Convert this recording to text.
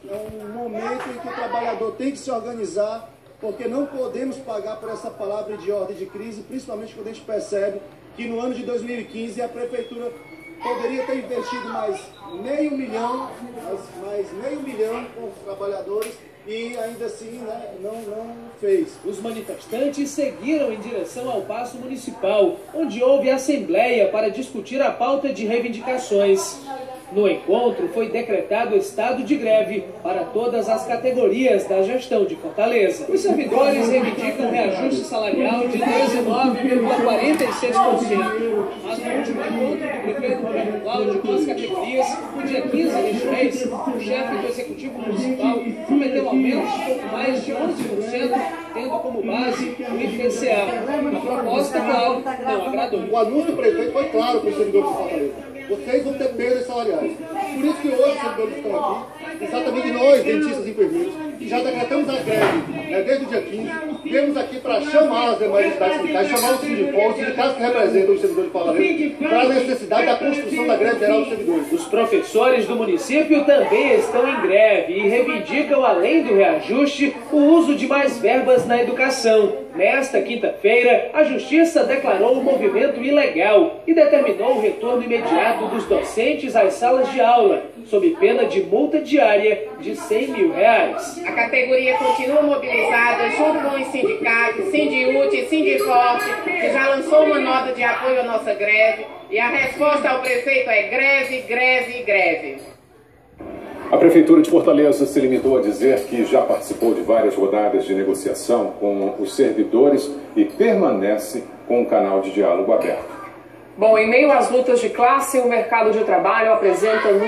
É um momento em que o trabalhador tem que se organizar, porque não podemos pagar por essa palavra de ordem de crise, principalmente quando a gente percebe que no ano de 2015 a Prefeitura poderia ter investido mais meio milhão com os trabalhadores e ainda assim, né, não fez. Os manifestantes seguiram em direção ao Paço Municipal, onde houve assembleia para discutir a pauta de reivindicações. No encontro foi decretado estado de greve para todas as categorias da gestão de Fortaleza. Os servidores reivindicam reajuste salarial de 19,46%. Mas no último encontro do prefeito Roberto Cláudio com as categorias, no dia 15 deste mês, o chefe do Executivo Municipal prometeu aumentos de pouco mais de 11%, tendo como base o IPCA. A proposta, claro, não agradou. O anúncio do prefeito foi claro para os servidores de Fortaleza. Vocês vão ter perdas salariais. Por isso que hoje os servidores estão aqui, exatamente nós, dentistas e enfermeiros, que já decretamos a greve desde o dia 15, viemos aqui para chamar as demais entidades sindicais, chamar o Sindipol, os sindicatos que representam os servidores de Fortaleza, para a necessidade da construção da greve geral dos servidores. Os professores do município também estão em greve e reivindicam, além do reajuste, o uso de mais verbas na educação. Nesta quinta-feira, a Justiça declarou o movimento ilegal e determinou o retorno imediato dos docentes às salas de aula, sob pena de multa diária de R$100 mil. A categoria continua mobilizada junto com os sindicatos, Sindiúte e Sindiforte, que já lançou uma nota de apoio à nossa greve, e a resposta ao prefeito é greve, greve e greve. A Prefeitura de Fortaleza se limitou a dizer que já participou de várias rodadas de negociação com os servidores e permanece com um canal de diálogo aberto. Bom, em meio às lutas de classe, o mercado de trabalho apresenta números